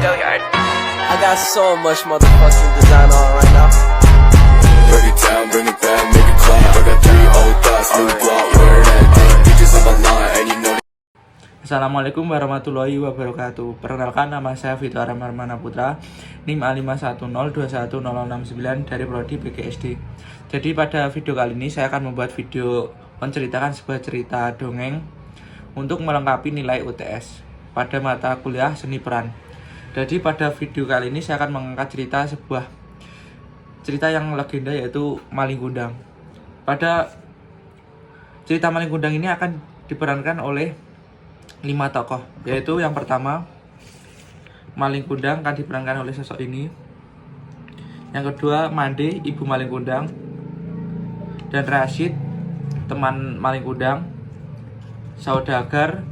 I got so much motherfucking design on right now. Break it down, bring it back, make it clap. I got 3 old thoughts, new block, where that thing. Bitches on my line, and you know. Assalamualaikum warahmatullahi wabarakatuh. Perkenalkan, nama saya Vito Aramarmana Putra, NIM A51021069 dari Prodi PGSD. Jadi pada video kali ini saya akan membuat video menceritakan sebuah cerita dongeng untuk melengkapi nilai UTS pada mata kuliah seni peran. Jadi pada video kali ini saya akan mengangkat sebuah cerita yang legenda, yaitu Maling Kundang. Pada cerita Maling Kundang ini akan diperankan oleh 5 tokoh, yaitu yang pertama Maling Kundang akan diperankan oleh sosok ini. Yang kedua Mande, ibu Maling Kundang, dan Rashid, teman Maling Kundang. Saudagar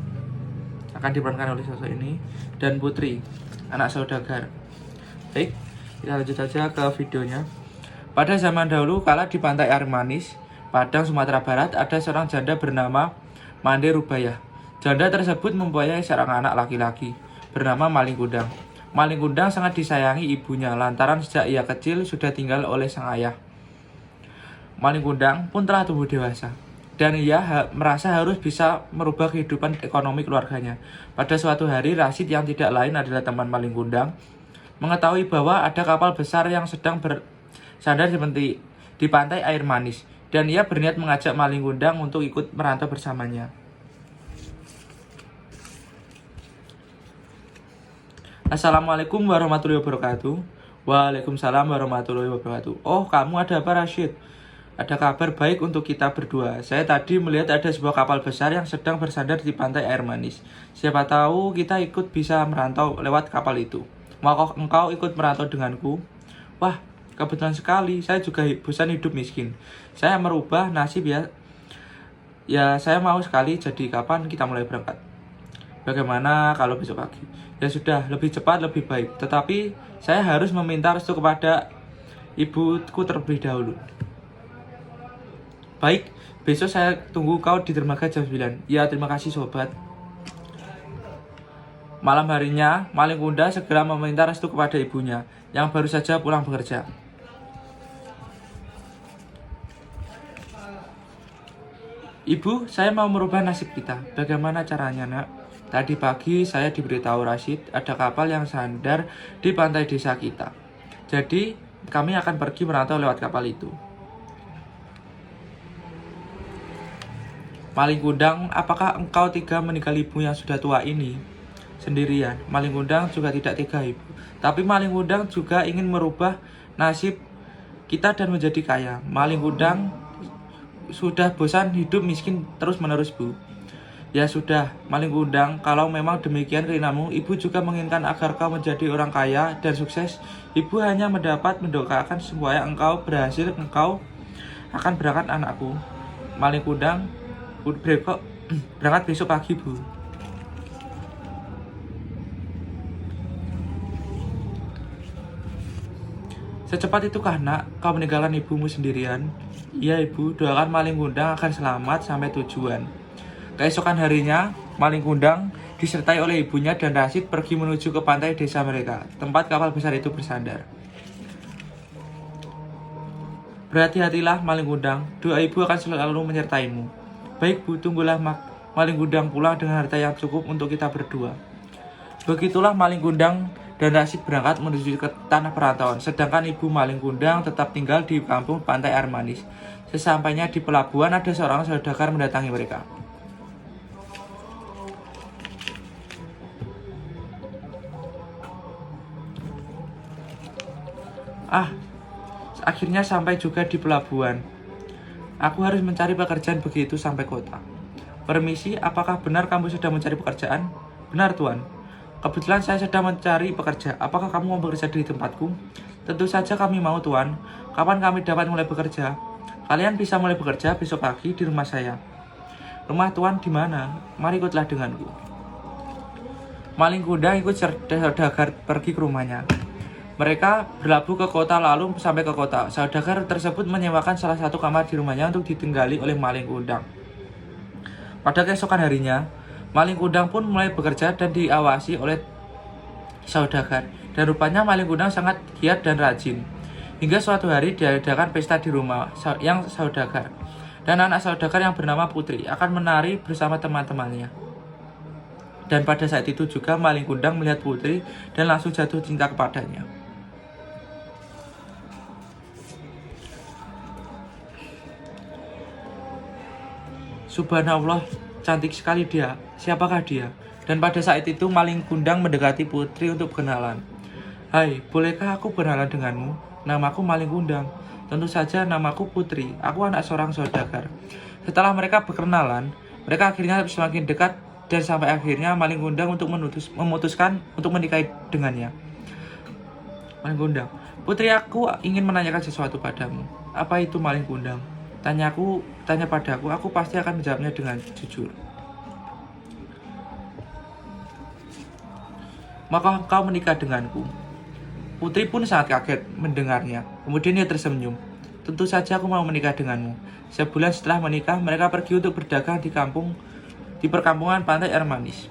akan diperankan oleh sosok ini, dan Putri, anak saudagar. Baik, kita lanjut saja ke videonya. Pada zaman dahulu kala di pantai Air Manis, Padang, Sumatera Barat, ada seorang janda bernama Mande Rubayah. Janda tersebut mempunyai seorang anak laki-laki bernama Maling Kundang. Maling Kundang sangat disayangi ibunya lantaran sejak ia kecil sudah tinggal oleh sang ayah. Maling Kundang pun telah tumbuh dewasa dan ia merasa harus bisa merubah kehidupan ekonomi keluarganya. Pada suatu hari, Rashid yang tidak lain adalah teman Maling Kundang mengetahui bahwa ada kapal besar yang sedang bersandar di pantai Air Manis, dan ia berniat mengajak Maling Kundang untuk ikut merantau bersamanya. Assalamualaikum warahmatullahi wabarakatuh. Waalaikumsalam warahmatullahi wabarakatuh. Oh, kamu ada apa, Rashid? Ada kabar baik untuk kita berdua. Saya tadi melihat ada sebuah kapal besar yang sedang bersandar di pantai Air Manis. Siapa tahu kita ikut bisa merantau lewat kapal itu. Mau engkau ikut merantau denganku? Wah, kebetulan sekali. Saya juga bosan hidup miskin. Saya merubah nasib ya. Ya, saya mau sekali. Jadi kapan kita mulai berangkat? Bagaimana kalau besok pagi? Ya sudah, lebih cepat lebih baik. Tetapi saya harus meminta restu kepada ibuku terlebih dahulu. Baik, besok saya tunggu kau di dermaga jam 9. Ya, terima kasih sobat. Malam harinya, Maling Kundang segera meminta restu kepada ibunya yang baru saja pulang bekerja. Ibu, saya mau merubah nasib kita. Bagaimana caranya, nak? Tadi pagi saya diberitahu Rashid ada kapal yang sandar di pantai desa kita. Jadi, kami akan pergi merantau lewat kapal itu. Maling Kundang, apakah engkau tega meninggal ibu yang sudah tua ini sendirian? Maling Kundang juga tidak tega, ibu. Tapi Maling Kundang juga ingin merubah nasib kita dan menjadi kaya. Maling Kundang sudah bosan hidup miskin terus-menerus, bu. Ya sudah, Maling Kundang, kalau memang demikian keinginanmu, ibu juga menginginkan agar kau menjadi orang kaya dan sukses. Ibu hanya mendoakan supaya engkau berhasil, engkau akan berangkat, anakku. Maling Kundang, berangkat besok pagi, bu. Secepat itukah, nak, kau meninggalkan ibumu sendirian? Iya, ibu, doakan Maling Kundang akan selamat sampai tujuan. Keesokan harinya, Maling Kundang disertai oleh ibunya dan Rashid pergi menuju ke pantai desa mereka, tempat kapal besar itu bersandar. Berhati-hatilah, Maling Kundang, doa ibu akan selalu menyertaimu. Baik, bu, tunggulah Maling Kundang pulang dengan harta yang cukup untuk kita berdua. Begitulah Maling Kundang dan Rashid berangkat menuju ke tanah perantauan, sedangkan ibu Maling Kundang tetap tinggal di kampung pantai Air Manis. Sesampainya di pelabuhan, ada seorang saudagar mendatangi mereka. Akhirnya sampai juga di pelabuhan. Aku harus mencari pekerjaan begitu sampai kota. Permisi, apakah benar kamu sedang mencari pekerjaan? Benar, tuan. Kebetulan saya sedang mencari pekerja. Apakah kamu mau bekerja di tempatku? Tentu saja kami mau, tuan. Kapan kami dapat mulai bekerja? Kalian bisa mulai bekerja besok pagi di rumah saya. Rumah tuan di mana? Mari ikutlah denganku. Maling Kundang ikut saudagar pergi ke rumahnya. Mereka berlabuh ke kota lalu sampai ke kota. Saudagar tersebut menyewakan salah satu kamar di rumahnya untuk ditinggali oleh Maling Kundang. Pada keesokan harinya, Maling Kundang pun mulai bekerja dan diawasi oleh saudagar. Dan rupanya maling kundang sangat giat dan rajin. Hingga suatu hari diadakan pesta di rumah yang saudagar. Dan anak saudagar yang bernama Putri akan menari bersama teman-temannya. Dan pada saat itu juga maling kundang melihat Putri dan langsung jatuh cinta kepadanya. Subhanallah, cantik sekali dia. Siapakah dia? Dan pada saat itu maling kundang mendekati Putri untuk kenalan. Hai, bolehkah aku berkenalan denganmu? Namaku maling kundang. Tentu saja namaku Putri. Aku anak seorang saudagar. Setelah mereka berkenalan, mereka akhirnya semakin dekat dan sampai akhirnya maling kundang untuk memutuskan untuk menikahi dengannya. Maling kundang, Putri, aku ingin menanyakan sesuatu padamu. Apa itu maling kundang? Tanya padaku, aku pasti akan menjawabnya dengan jujur. Maka engkau menikah denganku. Putri pun sangat kaget mendengarnya. Kemudian ia tersenyum. Tentu saja aku mau menikah denganmu. Sebulan setelah menikah, mereka pergi untuk berdagang di perkampungan pantai air manis.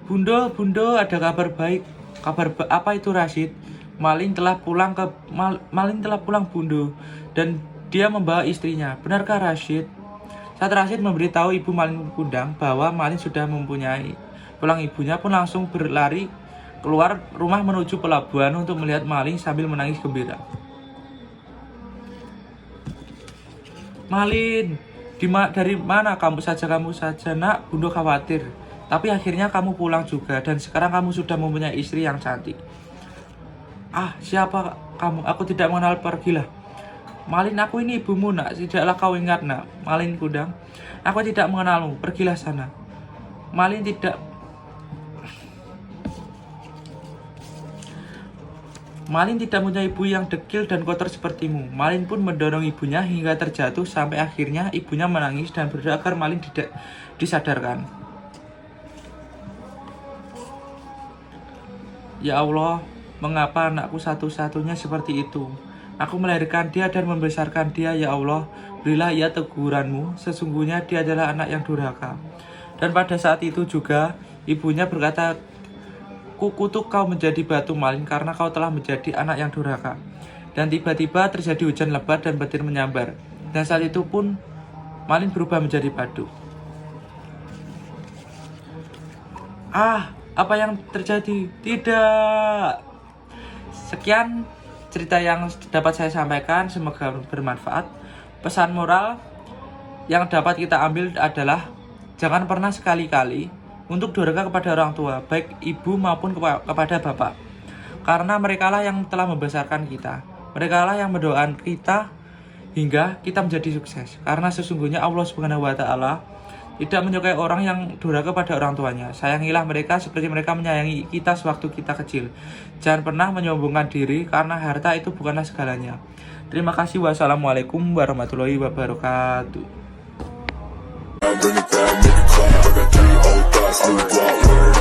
Bundo, ada kabar baik. Apa itu, Rashid? Maling telah pulang, Bundo, dan dia membawa istrinya. Benarkah, Rashid? Saat Rashid memberitahu ibu maling kundang bahwa maling sudah mempunyai pulang, ibunya pun langsung berlari keluar rumah menuju pelabuhan untuk melihat maling sambil menangis gembira. Malin, dari mana kamu saja nak? Bundo khawatir. Tapi akhirnya kamu pulang juga dan sekarang kamu sudah mempunyai istri yang cantik. Ah, siapa kamu? Aku tidak mengenal, pergilah. Malin, aku ini ibumu, nak. Tidaklah kau ingat, nak? Malin kundang, aku tidak mengenalmu. Pergilah sana. Malin tidak punya ibu yang dekil dan kotor sepertimu. Malin pun mendorong ibunya hingga terjatuh sampai akhirnya ibunya menangis dan berdoa agar Malin tidak disadarkan. Ya Allah, mengapa anakku satu-satunya seperti itu? Aku melahirkan dia dan membesarkan dia, ya Allah. Berilah ia teguranmu, sesungguhnya dia adalah anak yang durhaka. Dan pada saat itu juga ibunya berkata, kukutuk kau menjadi batu, Malin, karena kau telah menjadi anak yang durhaka. Dan tiba-tiba terjadi hujan lebat dan petir menyambar. Dan saat itu pun Malin berubah menjadi batu. Ah, apa yang terjadi? Tidak. Sekian cerita yang dapat saya sampaikan, semoga bermanfaat. Pesan moral yang dapat kita ambil adalah jangan pernah sekali-kali untuk durhaka kepada orang tua, baik ibu maupun kepada bapak. Karena merekalah yang telah membesarkan kita. Merekalah yang mendoakan kita hingga kita menjadi sukses. Karena sesungguhnya Allah Subhanahu wa Ta'ala tidak menyukai orang yang durhaka pada orang tuanya. Sayangilah mereka seperti mereka menyayangi kita sewaktu kita kecil. Jangan pernah menyombongkan diri karena harta itu bukanlah segalanya. Terima kasih. Wassalamualaikum warahmatullahi wabarakatuh. Bring it back, make it clap. I got 3 old thoughts, new block, word